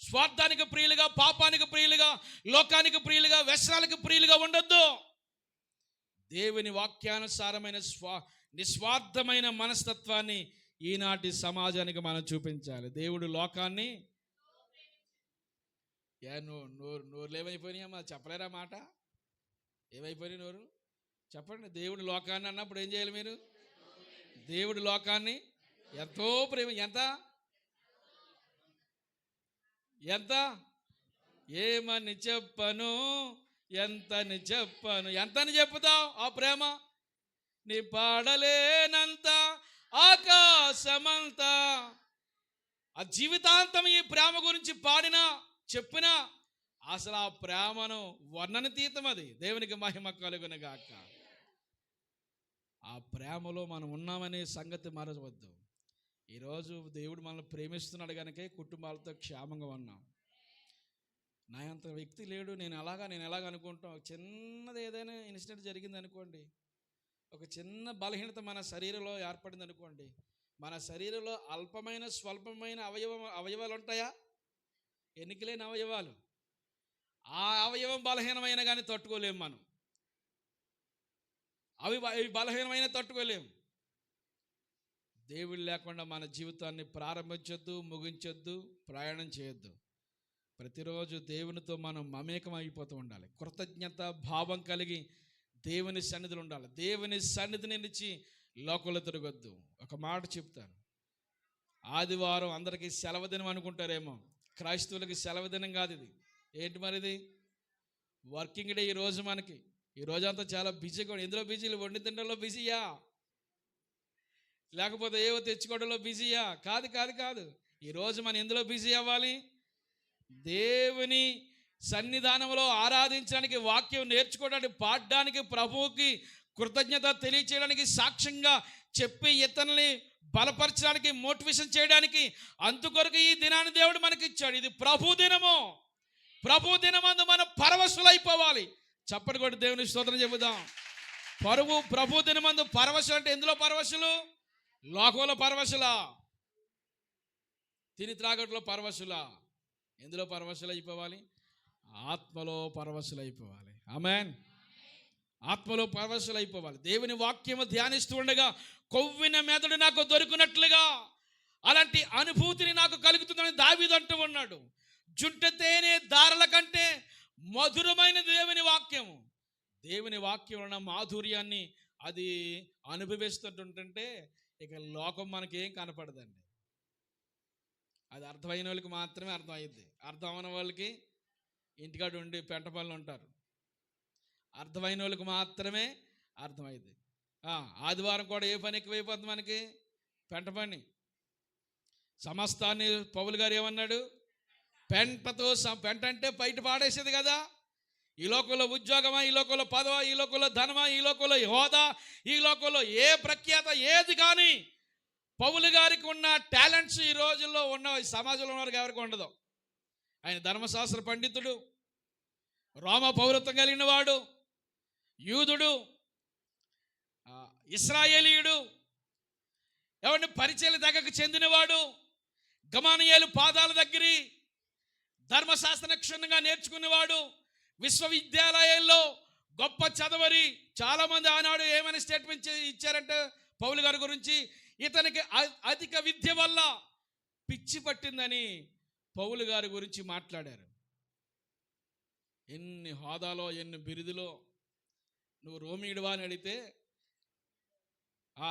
స్వార్థానికి ప్రియులుగా, పాపానికి ప్రియులుగా, లోకానికి ప్రియులుగా, వ్యసనాలకు ప్రియులుగా ఉండొద్దు. దేవుని వాక్యానుసారమైన నిస్వార్థమైన మనస్తత్వాన్ని ఈనాటి సమాజానికి మనం చూపించాలి. దేవుడు లోకాన్ని నోరులు ఏమైపోయినాయమ్మా, చెప్పలేరా మాట? ఏమైపోయినాయి నోరు? చెప్పండి. దేవుడు లోకాన్ని అన్నప్పుడు ఏం చేయాలి మీరు? దేవుడు లోకాన్ని ఎంతో ప్రేమ. ఎంత ఏమని చెప్పను, ఎంతని చెప్పను, ఎంతని చెప్పుతావు ఆ ప్రేమ? నీ పాడలేనంత ఆకాశమంతా. ఆ జీవితాంతం ఈ ప్రేమ గురించి పాడినా చెప్పినా అసలు ఆ ప్రేమను వర్ణనాతీతం. అది దేవునికి మహిమ కలుగును గాక. ఆ ప్రేమలో మనం ఉన్నామనే సంగతి మరవద్దు. ఈరోజు దేవుడు మనల్ని ప్రేమిస్తున్నాడు కనుకే కుటుంబాలతో క్షేమంగా ఉన్నాం. నా అంత వ్యక్తి లేడు, నేను ఎలాగ అనుకుంటాం. చిన్నది ఏదైనా ఇన్సిడెంట్ జరిగింది అనుకోండి, ఒక చిన్న బలహీనత మన శరీరంలో ఏర్పడింది అనుకోండి, మన శరీరంలో అల్పమైన స్వల్పమైన అవయవాలు ఉంటాయా? ఎన్నికలేని అవయవాలు. ఆ అవయవం బలహీనమైన కానీ తట్టుకోలేము మనం. అవి బలహీనమైన తట్టుకోలేము. దేవుడు లేకుండా మన జీవితాన్ని ప్రారంభించొద్దు, ముగించొద్దు, ప్రయాణం చేయొద్దు. ప్రతిరోజు దేవునితో మనం మమేకం అయిపోతూ ఉండాలి. కృతజ్ఞత భావం కలిగి దేవుని సన్నిధిలో ఉండాలి. దేవుని సన్నిధిని నిలిచి లోకంలో తిరగొద్దు. ఒక మాట చెప్తాను. ఆదివారం అందరికీ సెలవు దినం అనుకుంటారేమో, క్రైస్తవులకి సెలవు దినం కాదు ఇది. ఏంటి మరిది? Working day. ఈరోజు మనకి ఈ రోజంతా చాలా బిజీగా. ఎందులో బిజీ? వండి తినడంలో బిజీయా? లేకపోతే ఏవో తెచ్చుకోవడంలో బిజీయా? కాదు. ఈరోజు మనం ఎందులో బిజీ అవ్వాలి? దేవుని సన్నిధానంలో ఆరాధించడానికి, వాక్యం నేర్చుకోవడానికి, పాడడానికి, ప్రభువుకి కృతజ్ఞత తెలియచేయడానికి, సాక్ష్యంగా చెప్పి ఇతరుల్ని బలపరచడానికి, మోటివేషన్ చేయడానికి, అందుకొరకు ఈ దినాన్ని దేవుడు మనకి ఇచ్చాడు. ఇది ప్రభు దినము. ప్రభు దినమందు మనం పరవశులైపోవాలి. చప్పటి కొట్టి దేవుని స్తోత్రం చెబుదాం. ప్రభు దినమందు పరవశులు అంటే ఎందులో పరవశులు? లోకంలో పరవశులా? తిని త్రాగట్లో పరవశులా? ఎందులో పరవశులైపోవాలి? ఆత్మలో పరవశులైపోవాలి. ఆమేన్. ఆత్మలో పరవశులైపోవాలి. దేవుని వాక్యము ధ్యానిస్తూ ఉండగా కొవ్విన మెదడు నాకు దొరికినట్లుగా అలాంటి అనుభూతిని నాకు కలుగుతుందని దావీదు అంటూ ఉన్నాడు. జుంట తేనె దారల కంటే మధురమైన దేవుని వాక్యము. దేవుని వాక్యం ఉన్న మాధుర్యాన్ని అది అనుభవిస్తుంటుంటే ఇక లోకం మనకేం కనపడదండి. అది అర్థమైన వాళ్ళకి మాత్రమే అర్థమయ్యింది. అర్థం అవ్వని వాళ్ళకి ఇంటికాడ ఉండి పెంట పనులు ఉంటారు. అర్థమైన వాళ్ళకి మాత్రమే అర్థమైంది. ఆదివారం కూడా ఏ పని ఎక్కువైపోతుంది మనకి? పెంట పని. సమస్తాన్ని పౌలు గారు ఏమన్నాడు? పెంటతో పెంట అంటే బయట పాడేసేది కదా. ఈ లోకంలో ఉద్యోగమా, ఈ లోకంలో పదవా, ఈ లోకంలో ధనమా, ఈ లోకంలో హోదా, ఈ లోకంలో ఏ ప్రఖ్యాత ఏది కానీ పౌలు గారికి ఉన్న టాలెంట్స్ ఈ రోజుల్లో ఉన్న సమాజంలో ఉన్నవారికి ఎవరికి ఉండదు. ఆయన ధర్మశాస్త్ర పండితుడు, రోమ పౌరత్వం కలిగిన వాడు, యూదుడు, ఇశ్రాయేలీయుడు, ఎవరిని పరిచయ దగ్గరకు చెందినవాడు, గమానియేలు పాదాల దగ్గర ధర్మశాస్త్ర క్షుణ్ణంగా నేర్చుకునేవాడు, విశ్వవిద్యాలయాల్లో గొప్ప చదవరి. చాలామంది ఆనాడు ఏమైనా స్టేట్మెంట్ ఇచ్చారంటే పౌలు గారి గురించి, ఇతనికి అధిక విద్య వల్ల పిచ్చి పట్టిందని పౌలు గారి గురించి మాట్లాడారు. ఎన్ని హోదాలో, ఎన్ని బిరుదులో. నువ్వు రోమీయుడివా అని అడిగితే,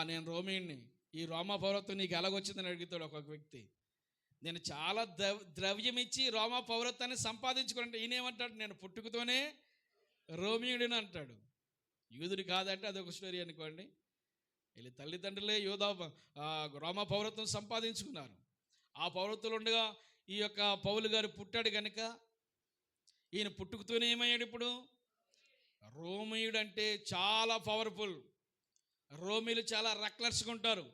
నేను రోమీయుడిని. ఈ రోమా పౌరత్వం నీకు ఎలాగొచ్చిందని అడుగుతాడు ఒక్కొక్క వ్యక్తి. నేను చాలా ద్రవ్యం ఇచ్చి రోమా పౌరత్వాన్ని సంపాదించుకుంటే, ఈయనేమంటాడు? నేను పుట్టుకతోనే రోమీయుడిని అంటాడు. యూదుడు కాదంటే అదొక స్టోరీ అనుకోండి. వీళ్ళ తల్లిదండ్రులే రోమా పౌరత్వం సంపాదించుకున్నారు. ఆ పౌరత్వంలో ఉండగా ఈ యొక్క పౌలు గారు పుట్టాడు కనుక ఈయన పుట్టుకతోనే ఏమయ్యాడు? ఇప్పుడు రోమీయుడు అంటే చాలా పవర్ఫుల్. రోమీలు చాలా రెక్లెస్గా ఉంటారు.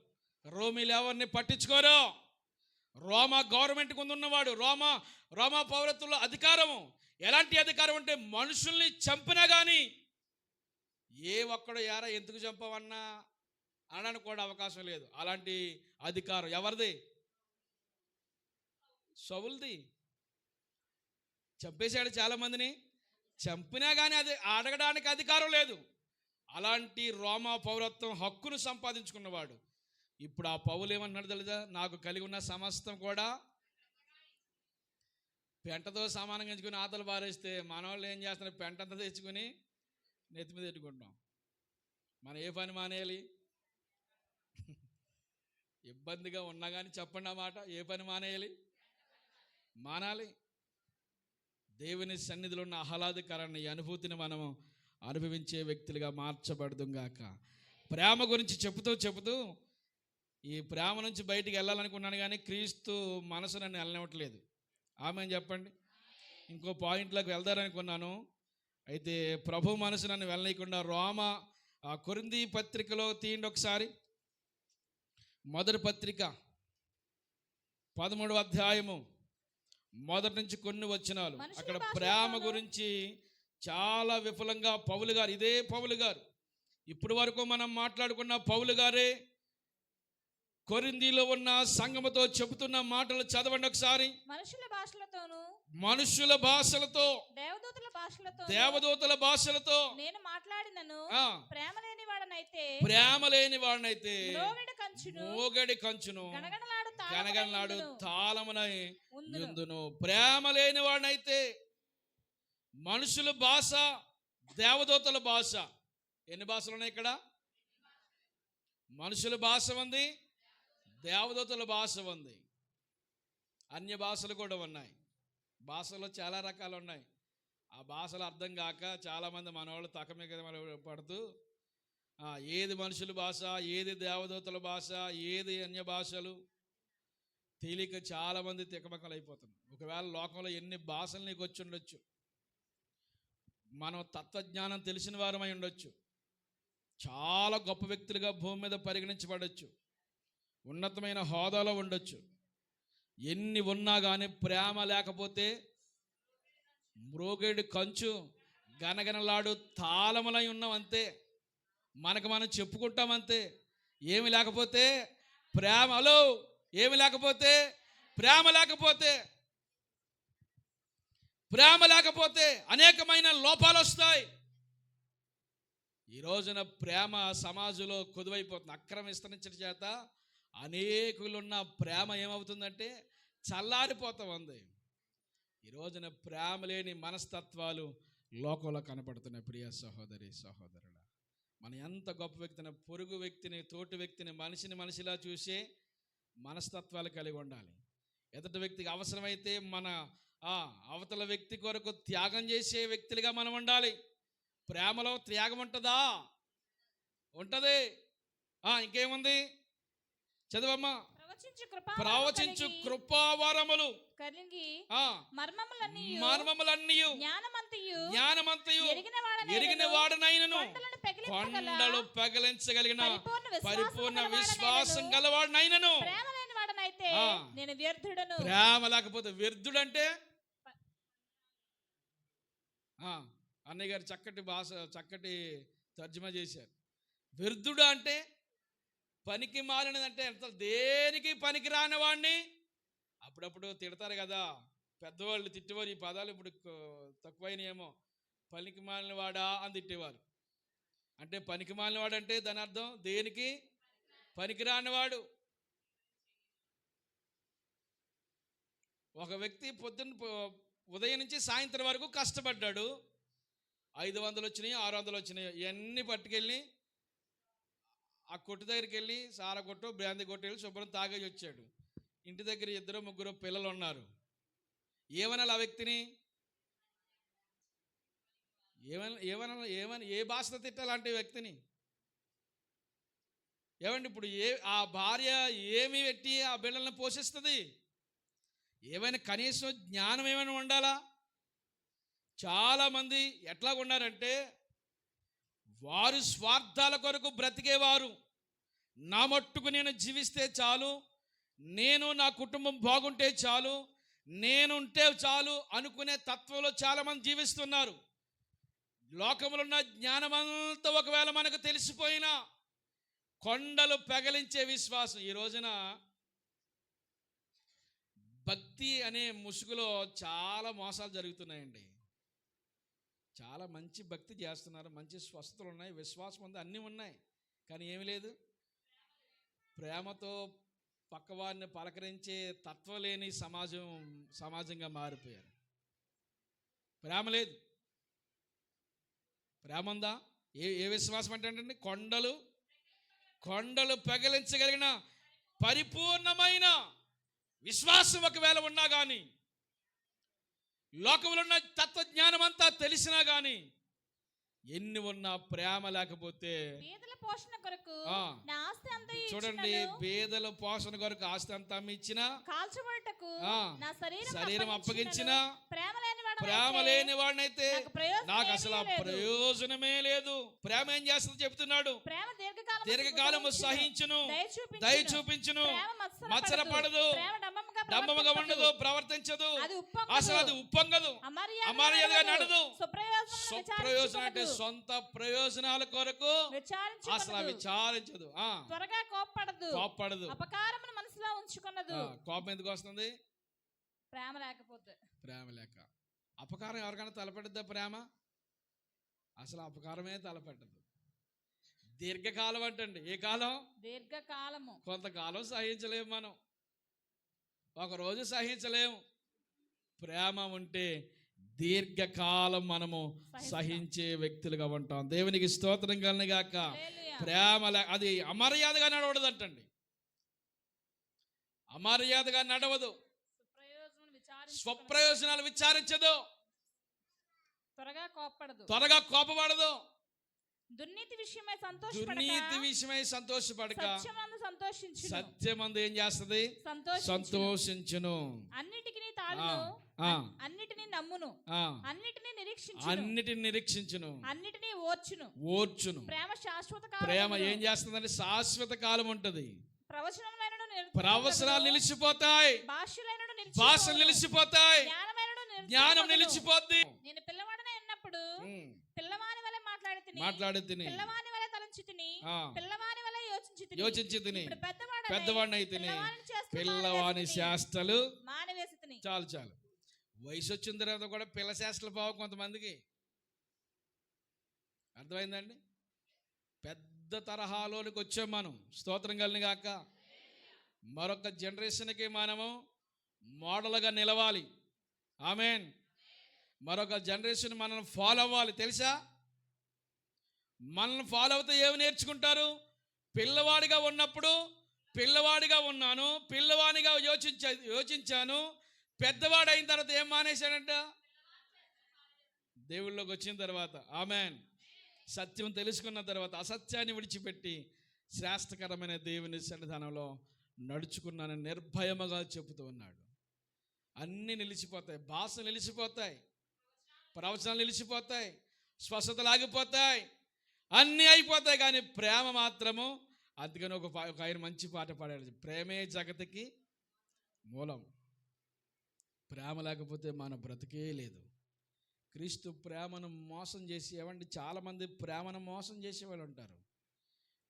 రోమీలు ఎవరిని పట్టించుకోరు. రోమా గవర్నమెంట్ కింద ఉన్నవాడు. రోమా పౌరత్వంలో అధికారము. ఎలాంటి అధికారం అంటే మనుషుల్ని చంపినా కానీ ఏ ఒక్కడో యారా ఎందుకు చంపవన్నా అనడానికి కూడా అవకాశం లేదు. అలాంటి అధికారం ఎవరిది? సౌలుది. చంపేశాడు చాలామందిని, చంపినా కానీ అది అడగడానికి అధికారం లేదు. అలాంటి రోమా పౌరత్వం హక్కును సంపాదించుకున్నవాడు. ఇప్పుడు ఆ పౌలు ఏమన్నాడు తెలుసా? నాకు కలిగి ఉన్న సమస్తం కూడా పెంటతో సమానంగా ఎంచుకుని ఆతలు పారేస్తే మన వాళ్ళు ఏం చేస్తున్నారు? పెంటంతా తెచ్చుకొని నెత్తి మీద పెట్టుకుంటాం. మనం ఏ పని మానేయాలి? ఇబ్బందిగా ఉన్నా కానీ చెప్పండి ఆ మాట. ఏ పని మానేయాలి? మానాలి. దేవుని సన్నిధిలో ఉన్న ఆహ్లాదకరాన్ని, అనుభూతిని మనము అనుభవించే వ్యక్తులుగా మార్చబడదుగాక. ప్రేమ గురించి చెబుతూ ఈ ప్రేమ నుంచి బయటికి వెళ్ళాలనుకున్నాను కానీ క్రీస్తు మనసు నన్ను వెళ్ళనివ్వట్లేదు. ఆమె చెప్పండి. ఇంకో పాయింట్లోకి వెళ్దారనుకున్నాను, అయితే ప్రభు మనసు నన్ను వెళ్ళనీయకుండా కొరింథీ పత్రికలో తీయండి ఒకసారి. మొదటి పత్రిక 13వ అధ్యాయము మొదటి నుంచి కొన్ని వచనాలు. అక్కడ ప్రేమ గురించి చాలా విపులంగా పౌలు గారు, ఇదే పౌలు గారు, ఇప్పుడు వరకు మనం మాట్లాడుకున్న పౌలు గారే కొరింథీలో ఉన్న సంఘముతో చెబుతున్న మాటలు చదవండి ఒకసారి. మనుషుల భాషలతో దేవదూతల భాషలతో నేను మాట్లాడినను ప్రేమ లేని వాడనైతే మోగడి కంచును గనగనలాడు తాళమునై యుందును. ప్రేమ లేని వాడనైతే మనుషుల భాష, దేవదూతల భాష. ఎన్ని భాషలు ఉన్నాయి ఇక్కడ? మనుషుల భాష ఉంది, దేవదూతల భాష ఉంది, అన్య భాషలు కూడా ఉన్నాయి. భాషలో చాలా రకాలు ఉన్నాయి. ఆ భాషలు అర్థం కాక చాలామంది మనవాళ్ళు తకమే పడుతూ ఏది మనుషుల భాష, ఏది దేవదూతల భాష, ఏది అన్య భాషలు తేలిక చాలామంది తికమకలు అయిపోతున్నారు. ఒకవేళ లోకంలో ఎన్ని భాషలు నీకు వచ్చి ఉండొచ్చు, మనం తత్వజ్ఞానం తెలిసిన వారమై ఉండొచ్చు, చాలా గొప్ప వ్యక్తులుగా భూమి మీద పరిగణించబడవచ్చు, ఉన్నతమైన హోదాలో ఉండొచ్చు. ఎన్ని ఉన్నా కానీ ప్రేమ లేకపోతే మ్రోగేడు కంచు గనగనలాడు తాళములై ఉన్నాం అంతే. మనకు మనం చెప్పుకుంటామంతే. ఏమి లేకపోతే ప్రేమలో, ఏమి లేకపోతే ప్రేమ లేకపోతే అనేకమైన లోపాలు వస్తాయి. ఈ రోజున ప్రేమ సమాజంలో కొదువైపోతుంది. అక్రమ విస్తరించడం చేత అనేకులున్న ప్రేమ ఏమవుతుందంటే చల్లారిపోతా ఉంది. ఈ రోజున ప్రేమ లేని మనస్తత్వాలు లోకంలో కనపడుతున్నాయి. ప్రియ సహోదరి సహోదరుల, మన ఎంత గొప్ప వ్యక్తిని, పొరుగు వ్యక్తిని, తోటి వ్యక్తిని, మనిషిలా చూసే మనస్తత్వాలు కలిగి ఉండాలి. ఎదుటి వ్యక్తికి అవసరమైతే మన అవతల వ్యక్తి కొరకు త్యాగం చేసే వ్యక్తులుగా మనం ఉండాలి. ప్రేమలో త్యాగం ఉంటుందా? ఉంటుంది. ఇంకేముంది? చదవమ్మా. ప్రవచించు కృపావరములు మర్మములన్నీయు జ్ఞానమంతయు ఎరిగిన వాడనైనను కొండలు పగలించగలిగిన పరిపూర్ణ విశ్వాసం గలవాడనైనను ప్రేమ లేకపోతే వ్యర్థుడంటే అన్నయ్య గారు చక్కటి తర్జుమా చేశారు. వ్యర్థుడు అంటే పనికి మాలినదంటే ఎంత, దేనికి పనికి రాని వాడిని. అప్పుడప్పుడు తిడతారు కదా పెద్దవాళ్ళు, తిట్టేవారు. ఈ పదాలు ఇప్పుడు తక్కువైనయేమో. పనికి మాలిన వాడా అని తిట్టేవారు. అంటే పనికి మాలిన వాడు అంటే దాని అర్థం దేనికి పనికి రానివాడు. ఒక వ్యక్తి ఉదయం నుంచి సాయంత్రం వరకు కష్టపడ్డాడు. 500 వచ్చినాయి, 600 వచ్చినాయి, ఇవన్నీ పట్టుకెళ్ళి ఆ కొట్టు దగ్గరికి వెళ్ళి సారా కొట్టు, బ్రాంతి కొట్టు వెళ్ళి శుభ్రం తాగేసి వచ్చాడు. ఇంటి దగ్గర 2-3 పిల్లలు ఉన్నారు. ఏమనాలి ఆ వ్యక్తిని? ఏమని ఏ భాషతో తిట్టాలంటే వ్యక్తిని? ఏమండి ఇప్పుడు ఆ భార్య ఏమి పెట్టి ఆ బిడ్డలను పోషిస్తుంది? ఏమైనా కనీసం జ్ఞానం ఏమైనా ఉండాలా? చాలామంది ఎట్లా ఉన్నారంటే వారు స్వార్థాల కొరకు బ్రతికేవారు. నా మట్టుకు నేను జీవిస్తే చాలు, నేను నా కుటుంబం బాగుంటే చాలు, నేనుంటే చాలు అనుకునే తత్వంలో చాలామంది జీవిస్తున్నారు. లోకంలో ఉన్న జ్ఞానమంతా ఒకవేళ మనకు తెలిసిపోయినా కొండలు పెగలించే విశ్వాసం. ఈ రోజున భక్తి అనే ముసుగులో చాలా మోసాలు జరుగుతున్నాయండి. చాలా మంచి భక్తి చేస్తున్నారు, మంచి స్వస్థతలు ఉన్నాయి, విశ్వాసం ఉంది, అన్నీ ఉన్నాయి, కానీ ఏమి లేదు. ప్రేమతో పక్కవారిని పలకరించే తత్వం లేని సమాజంగా మారిపోయారు. ప్రేమ లేదు. ప్రేమ ఉందా? ఏ విశ్వాసం అంటే కొండలు పెగలించగలిగిన పరిపూర్ణమైన విశ్వాసం ఒకవేళ ఉన్నా కానీ, లోకంలో ఉన్న తత్వజ్ఞానం అంతా తెలిసినా కానీ, ఎన్ని ఉన్నా ప్రేమ లేకపోతే, పేదల పోషణ కొరకు నా ఆస్తి అంతా చూడండి, పేదల పోషణ కొరకు ఆస్తి అంతా ఇచ్చినా, కాల్చబడుటకు నా శరీరం అప్పగించినా, ప్రేమ లేని వాడినైతే నాకు అసలు ప్రయోజనమే లేదు. ప్రేమ ఏం చేస్తుంది చెప్తున్నాడు. దీర్ఘకాలము సహించును, దయ చూపించును, మత్సరపడదు, డంబముగా ఉండదు, ప్రవర్తించదు, అసలు అది ఉప్పొంగదు, అమర్యాదగా నడదు. సుప్రయోజనం అంటే సొంత ప్రయోజనాల కొరకు అసలు విచారించదు, త్వరగా కోప్పడదు, అపకారమును మనసులో ఉంచుకున్నదు. కోపం ఎందుకు వస్తుంది? ప్రేమ లేకపోతే. ప్రేమ లేక. అపకారం ఎవరికైనా తలపెట్టద్దా? ప్రేమ అసలు అపకారమే తలపెట్టదు. దీర్ఘకాలం అంటండి. ఏ కాలం? దీర్ఘకాలము. కొంతకాలం సహించలేము మనం, ఒకరోజు సహించలేము. ప్రేమ ఉంటే దీర్ఘకాలం మనము సహించే వ్యక్తులుగా ఉంటాం. దేవునికి స్తోత్రం కలుగును గాక. ప్రేమ అది అమర్యాదగా నడవడదంటండి, అమర్యాదగా నడవదు, స్వప్రయోజనాలు విచారించదు, త్వరగా కోపపడదు, దుర్నీతి విషయమై సంతోషపడక సత్యమందు ఏం చేస్తుంది? సంతోషించును. అన్నిటిని తాళును, అన్నిటిని నమ్మును, అన్నిటిని నిరీక్షించును, అన్నిటిని ఓర్చును. ప్రేమ శాశ్వత కాలం. ప్రేమ ఏం చేస్తుందంటే శాశ్వత కాలం ఉంటది. ప్రవచనాలు నిలిచిపోతాయి, భాషలు నిలిచిపోతాయి, జ్ఞానం నిలిచిపోద్ది. నేను పిల్లవాడనే ఉన్నప్పుడు పిల్లవాని వలె మాట్లాడి తిని, పిల్లవాని వలె తలంచి తిని, పిల్లవాని వలె యోచించి తిని, పెద్దవాడిని అయితే పిల్లవాని శాస్త్రలు మానవేసి తిని. చాలు. వయసు వచ్చిన తర్వాత కూడా పిల్ల శాస్త్రలు పోవు కొంతమందికి. అర్థమైందండి? పెద్ద తరహాలోనికి వచ్చాం మనం. స్తోత్రం కలుగును గాక. మరొక జనరేషన్కి మనము మోడల్గా నిలవాలి. ఆమేన్. మరొక జనరేషన్ మనల్ని ఫాలో అవ్వాలి. తెలుసా? మనల్ని ఫాలో అవుతే ఏమి నేర్చుకుంటారు? పిల్లవాడిగా ఉన్నప్పుడు పిల్లవాడిగా ఉన్నాను, పిల్లవాడిగా యోచించాను, పెద్దవాడు అయిన తర్వాత ఏం మానేశాడంట? దేవుళ్ళలోకి వచ్చిన తర్వాత, ఆమేన్, సత్యం తెలుసుకున్న తర్వాత అసత్యాన్ని విడిచిపెట్టి శ్రేష్టకరమైన దేవుని సన్నిధానంలో నడుచుకున్నాను నిర్భయముగా చెబుతూ ఉన్నాడు. అన్నీ నిలిచిపోతాయి, భాషలు నిలిచిపోతాయి, ప్రవచనాలు నిలిచిపోతాయి, స్వస్థతలు ఆగిపోతాయి, అన్నీ అయిపోతాయి, కానీ ప్రేమ మాత్రము. అందుకని ఒక ఆయన మంచి పాట పాడాడు, ప్రేమే జగతికి మూలం. ప్రేమ లేకపోతే మన బ్రతికే లేదు. క్రీస్తు ప్రేమను మోసం చేసి, ఏమండి, చాలామంది ప్రేమను మోసం చేసేవాళ్ళు ఉంటారు.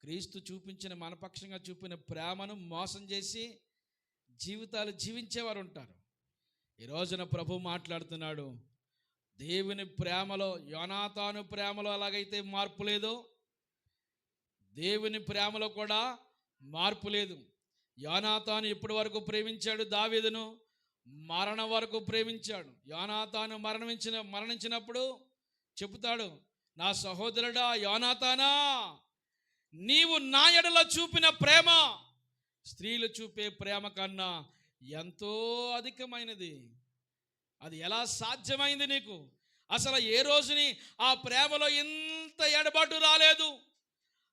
క్రీస్తు చూపించిన, మనపక్షంగా చూపిన ప్రేమను మోసం చేసి జీవితాలు జీవించేవారు ఉంటారు. ఈ రోజున ప్రభు మాట్లాడుతున్నాడు, దేవుని ప్రేమలో, యోనాతాను ప్రేమలో ఎలాగైతే మార్పు లేదో, దేవుని ప్రేమలో కూడా మార్పు లేదు. యోనాతాను ఇప్పటి వరకు ప్రేమించాడు దావీదును, మరణం వరకు ప్రేమించాడు. యోనాతాను మరణించినప్పుడు చెబుతాడు, నా సహోదరుడా యోనాతానా, నీవు నా ఎడల చూపిన ప్రేమ స్త్రీలు చూపే ప్రేమ కన్నా ఎంతో అధికమైనది. అది ఎలా సాధ్యమైంది నీకు? అసలు ఏ రోజుని ఆ ప్రేమలో ఇంత ఎడబాటు రాలేదు,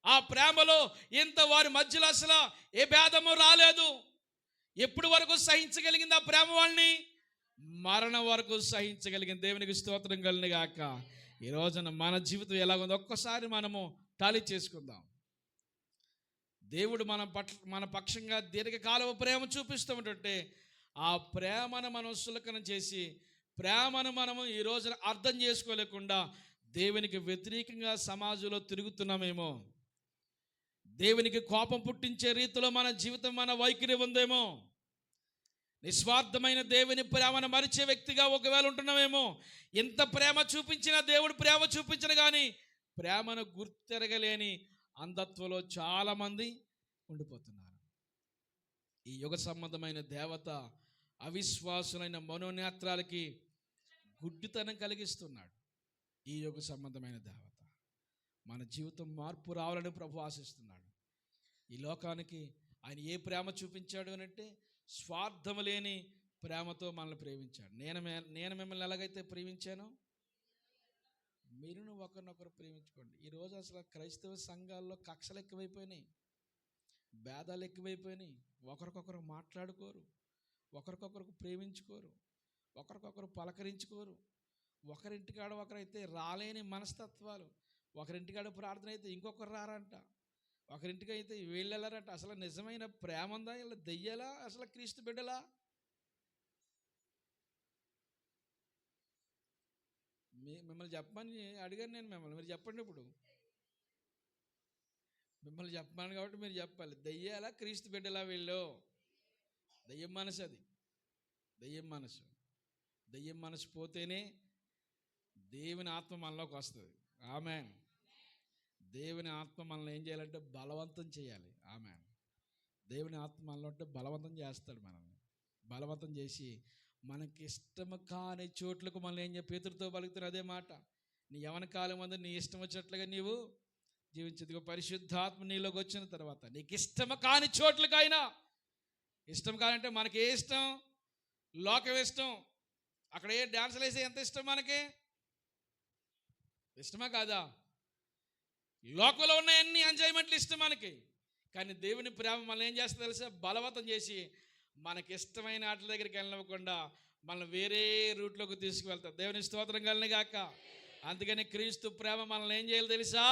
ఆ ప్రేమలో ఇంత వారి మధ్యలో అసలు ఏ భేదము రాలేదు. ఎప్పుడు వరకు సహించగలిగింది ఆ ప్రేమ వాళ్ళని? మరణం వరకు సహించగలిగింది. దేవునికి స్తోత్రం కలుగును గాక. ఈ రోజున మన జీవితం ఎలాగుందో ఒక్కసారి మనము టాలీ చేసుకుందాం. దేవుడు మన పక్షంగా దీర్ఘకాల ప్రేమ చూపిస్తూ ఉంటుంటే ఆ ప్రేమను మనం సులకనం చేసి ప్రేమను మనము ఈ రోజున అర్థం చేసుకోలేకుండా దేవునికి వ్యతిరేకంగా సమాజంలో తిరుగుతున్నామేమో, దేవునికి కోపం పుట్టించే రీతిలో మన జీవితం, మన వైఖరి ఉందేమో, నిస్వార్థమైన దేవుని ప్రేమను మరిచే వ్యక్తిగా ఒకవేళ ఉంటున్నామేమో. ఎంత ప్రేమ చూపించినా, దేవుడు ప్రేమ చూపించిన కానీ ప్రేమను గుర్తెరగలేని అంధత్వంలో చాలామంది ఉండిపోతున్నారు. ఈ యుగ సంబంధమైన దేవత అవిశ్వాసులైన మనోనేత్రాలకి గుడ్డితనం కలిగిస్తున్నాడు. ఈ యుగ సంబంధమైన దేవత మన జీవితం మార్పు రావాలని ప్రభు ఆశిస్తున్నాడు. ఈ లోకానికి ఆయన ఏ ప్రేమ చూపించాడు అని అంటే స్వార్థము లేని ప్రేమతో మనల్ని ప్రేమించాడు. నేను మిమ్మల్ని ఎలాగైతే ప్రేమించానో మీరును ఒకరినొకరు ప్రేమించుకోండి. ఈరోజు అసలు క్రైస్తవ సంఘాల్లో కక్షలు ఎక్కువైపోయినాయి, భేదాలు ఎక్కువైపోయినాయి. ఒకరికొకరు మాట్లాడుకోరు, ఒకరికొకరు ప్రేమించుకోరు, ఒకరికొకరు పలకరించుకోరు. ఒకరింటికాడ ఒకరైతే రాలేని మనస్తత్వాలు, ఒకరింటికాడ ప్రార్థన అయితే ఇంకొకరు రారంట, ఒకరింటికి అయితే వీళ్ళు వెళ్ళారంట. అసలు నిజమైన ప్రేమ ఉందా? ఇలా దెయ్యాలా? అసలు క్రీస్తు బిడ్డలా? మిమ్మల్ని చెప్పమని అడిగాను నేను మిమ్మల్ని, మీరు చెప్పండి. ఇప్పుడు మిమ్మల్ని చెప్పమని కాబట్టి మీరు చెప్పాలి. దెయ్యాలా క్రీస్తు బిడ్డలా వీళ్ళు? దెయ్యం మనసు, అది దెయ్యం మనసు. దెయ్యం మనసు పోతేనే దేవుని ఆత్మ మనలోకి వస్తుంది. ఆమేన్. దేవుని ఆత్మ మనల్ని ఏం చేయాలంటే బలవంతం చేయాలి. ఆమేన్. దేవుని ఆత్మ మనలో అంటే బలవంతం చేస్తాడు. మనల్ని బలవంతం చేసి మనకి ఇష్టము కాని చోట్లకు మనల్ని ఏం చెప్పి పేతురుతో పలుకుతున్న అదే మాట, నీ యవన కాలం అందు నీ ఇష్టం వచ్చినట్లుగా నీవు జీవించదు. పరిశుద్ధాత్మ నీలోకి వచ్చిన తర్వాత నీకు ఇష్టము కాని చోట్లకైనా, ఇష్టం కానంటే మనకి ఏ ఇష్టం? లోకం ఇష్టం. అక్కడ ఏ డాన్సులు వేసే ఎంత ఇష్టం మనకి? ఇష్టమా కాదా? లోకంలో ఉన్న ఎన్ని ఎంజాయ్మెంట్లు ఇష్టం మనకి. కానీ దేవుని ప్రేమ మనల్ని ఏం చేస్తుంది తెలుసా? బలవంతం చేసి మనకి ఇష్టమైన ఆటల దగ్గరికి వెళ్ళనివ్వకుండా మనల్ని వేరే రూట్లోకి తీసుకువెళ్తారు. దేవుని స్తోత్రం కలిగిన గాక. అందుకని క్రీస్తు ప్రేమ మనల్ని ఏం చేయాలి తెలుసా?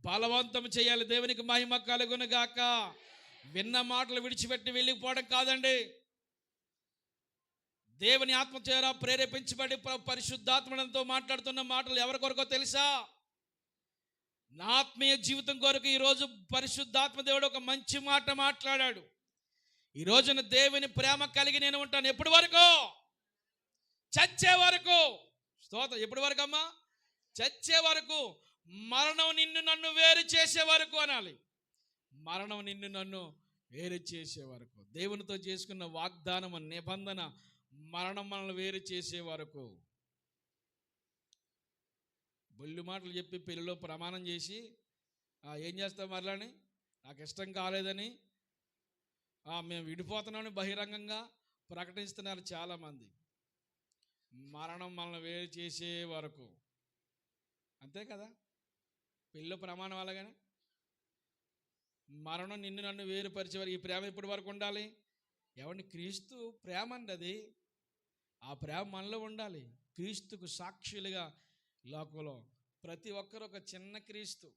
బలవంతం చేయాలి. దేవునికి మహిమ కలుగును గాక. విన్న మాటలు విడిచిపెట్టి వెళ్ళిపోవడం కాదండి. దేవుని ఆత్మ చేర ప్రేరేపించబడి పరిశుద్ధాత్మతో మాట్లాడుతున్న మాటలు ఎవరి కొరకో తెలుసా? నా ఆత్మీయ జీవితం కొరకు ఈరోజు పరిశుద్ధాత్మ దేవుడు ఒక మంచి మాట మాట్లాడాడు. ఈ రోజున దేవుని ప్రేమ కలిగి నేను ఉంటాను. ఎప్పటి వరకు? చచ్చే వరకు. స్తోత్రం. ఎప్పటి వరకు అమ్మా? చచ్చే వరకు. మరణం నిన్ను నన్ను వేరు చేసే వరకు అనాలి. మరణం నిన్ను నన్ను వేరు చేసే వరకు. దేవునితో చేసుకున్న వాగ్దానం, నిబంధన మరణం మనల్ని వేరు చేసే వరకు. బొల్లి మాటలు చెప్పి పెళ్ళిలో ప్రమాణం చేసి ఏం చేస్తాం మరలాని? నాకు ఇష్టం కాలేదని మేము విడిపోతున్నామని బహిరంగంగా ప్రకటిస్తున్నారు చాలామంది. మరణం మనల్ని వేరు చేసే వరకు. అంతే కదా? పెళ్ళిలో ప్రమాణం అలాగనే మరణం నిన్ను నన్ను వేరుపరిచే వరకు. ఈ ప్రేమ ఎప్పటి వరకు ఉండాలి? ఎవరిని? క్రీస్తు ప్రేమ అండి అది. ఆ ప్రేమ మనలో ఉండాలి. క్రీస్తుకు సాక్షులుగా లోకంలో ప్రతి ఒక్కరు ఒక చిన్న క్రీస్తు.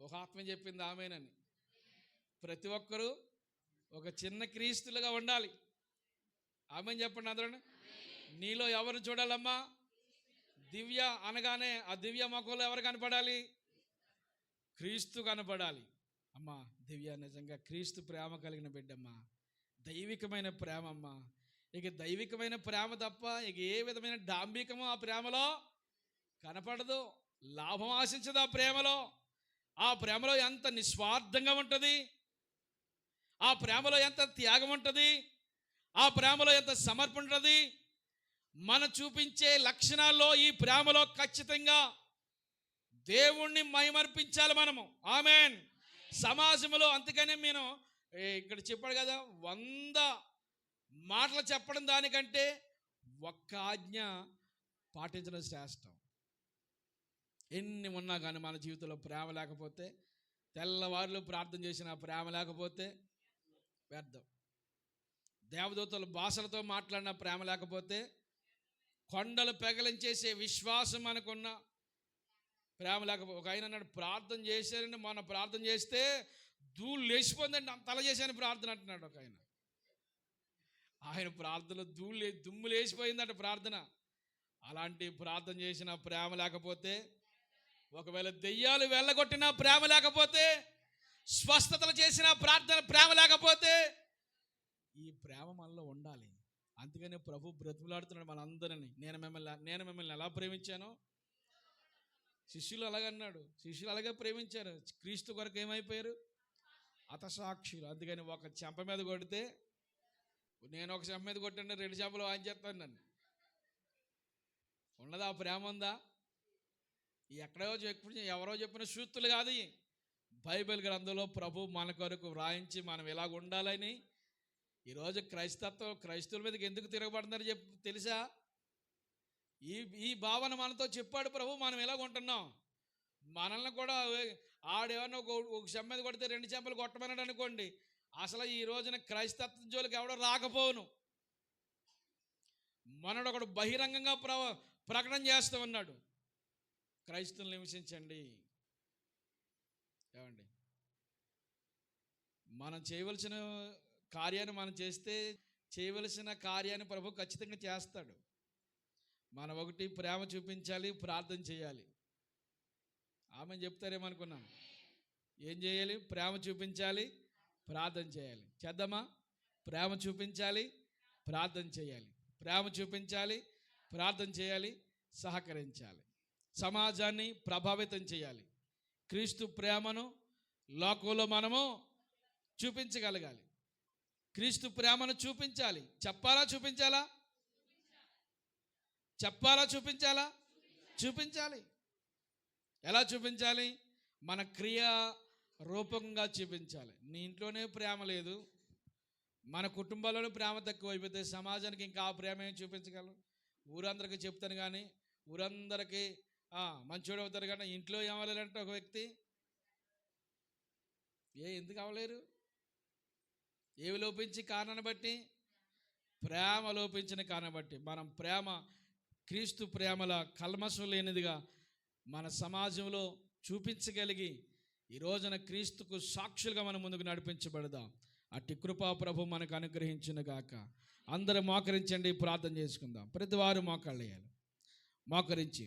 ఒక ఆత్మ చెప్పింది ఆమేనని. ప్రతి ఒక్కరూ ఒక చిన్న క్రీస్తులుగా ఉండాలి. ఆమేన్ చెప్పండి అందరూ. నీలో ఎవరు చూడాలమ్మా? దివ్య అనగానే ఆ దివ్య ముఖంలో ఎవరు కనపడాలి? క్రీస్తు కనపడాలి. అమ్మా దివ్య నిజంగా క్రీస్తు ప్రేమ కలిగిన బిడ్డమ్మా, దైవికమైన ప్రేమ అమ్మా. ఇక దైవికమైన ప్రేమ తప్ప ఇక ఏ విధమైన డాంబికము ఆ ప్రేమలో కనపడదు. లాభం ఆశించదు ఆ ప్రేమలో. ఆ ప్రేమలో ఎంత నిస్వార్థంగా ఉంటుంది, ఆ ప్రేమలో ఎంత త్యాగం ఉంటుంది, ఆ ప్రేమలో ఎంత సమర్పణ ఉంటుంది. మనం చూపించే లక్షణాల్లో ఈ ప్రేమలో ఖచ్చితంగా దేవుణ్ణి మహిమర్పించాలి మనము. ఆమేన్. సమాజంలో అందుకనే నేను ఇక్కడ చెప్పాడు కదా, 100 మాటలు చెప్పడం దానికంటే ఒక్క ఆజ్ఞ పాటించడం శ్రేష్టం. ఎన్ని ఉన్నా కానీ మన జీవితంలో ప్రేమ లేకపోతే, తెల్లవారులు ప్రార్థన చేసిన ప్రేమ లేకపోతే వ్యర్థం. దేవదూతల భాషలతో మాట్లాడిన ప్రేమ లేకపోతే, కొండలు పెగలించేసే విశ్వాసం మనకున్న ప్రేమ లేకపోతే ఒక ఆయన అన్నాడు, ప్రార్థన చేశారండి, మొన్న ప్రార్థన చేస్తే ధూళి లేచిపోయిందండి, అంతలా చేశాను ప్రార్థన అంటున్నాడు ఒక ఆయన. ఆయన ప్రార్థనలో దుమ్ము లేచిపోయిందంట ప్రార్థన. అలాంటి ప్రార్థన చేసిన ప్రేమ లేకపోతే, ఒకవేళ దెయ్యాలు వెళ్ళగొట్టినా ప్రేమ లేకపోతే, స్వస్థతలు చేసిన ప్రార్థన ప్రేమ లేకపోతే, ఈ ప్రేమ మనలో ఉండాలి. అందుకని ప్రభు బ్రతిమలాడుతున్నాడు మనందరినీ. నేను మిమ్మల్ని ఎలా ప్రేమించానో, శిష్యులు అలాగన్నాడు, శిష్యులు అలాగే ప్రేమించారు. క్రీస్తు కొరకు ఏమైపోయారు? హతసాక్షులు. అందుకని ఒక చెంప మీద కొడితే, నేను ఒక చెంప మీద కొట్టండి 2 చెంపలు వాయించేస్తాను నన్ను. ఉన్నదా? ఆ ప్రేమ ఉందా? ఎవరో చెప్పిన సూక్తులు కాదు, బైబిల్ గ్రంథంలో ప్రభు మన కొరకు వ్రాయించి మనం ఎలాగ ఉండాలని. ఈరోజు క్రైస్తవుల మీదకి ఎందుకు తిరగబడుతున్నారు తెలుసా? ఈ భావన మనతో చెప్పాడు ప్రభు. మనం ఎలాగ ఉంటున్నాం, మనల్ని కూడా ఆడేమన్నా ఒక చెంప మీద కొడితే 2 చెంపలు కొట్టమన్నాడు అనుకోండి, అసలు ఈ రోజున క్రైస్తత్వం జోలికి ఎవడో రాకపోను. మనడు ఒకడు బహిరంగంగా ప్రకటన చేస్తూ ఉన్నాడు, క్రైస్తవులను హింసించండి. ఏమండి, మనం చేయవలసిన కార్యాన్ని మనం చేస్తే, చేయవలసిన కార్యాన్ని ప్రభు ఖచ్చితంగా చేస్తాడు. మనం ఒకటి ప్రేమ చూపించాలి, ప్రార్థన చేయాలి. ఆమె చెప్తారేమనుకున్నాను. ఏం చేయాలి? ప్రేమ చూపించాలి, ప్రార్థన చేయాలి. చేద్దామా? ప్రేమ చూపించాలి, ప్రార్థన చేయాలి. ప్రేమ చూపించాలి, ప్రార్థన చేయాలి, సహకరించాలి, సమాజాన్ని ప్రభావితం చేయాలి. క్రీస్తు ప్రేమను లోకంలో మనము చూపించగలగాలి. క్రీస్తు ప్రేమను చూపించాలి. చెప్పాలా చూపించాలా? చెప్పాలా చూపించాలా? చూపించాలి. ఎలా చూపించాలి? మన క్రియా రూపంగా చూపించాలి. నీ ఇంట్లోనే ప్రేమ లేదు, మన కుటుంబాల్లోనే ప్రేమ తక్కువ అయిపోతే సమాజానికి ఇంకా ఆ ప్రేమ ఏం చూపించగలం? ఊరందరికీ చెప్తాను కానీ, ఊరందరికీ మంచోడు అవుతారు కానీ ఇంట్లో ఏమవ్వాలంటే ఒక వ్యక్తి ఎందుకు అవ్వలేరు? ఏవి లోపించి కారణాన్ని బట్టి? ప్రేమ లోపించిన కారణం బట్టి. మనం ప్రేమ, క్రీస్తు ప్రేమల కల్మషం లేనిదిగా మన సమాజంలో చూపించగలిగి ఈ రోజున క్రీస్తుకు సాక్షులుగా మనం ముందుకు నడిపించబడదాం. అట్టి కృపా ప్రభు మనకు అనుగ్రహించును గాక. అందరూ మోకరించండి, ప్రార్థన చేసుకుందాం. ప్రతి వారు మోకాళ్ళు వేయాలి. మోకరించి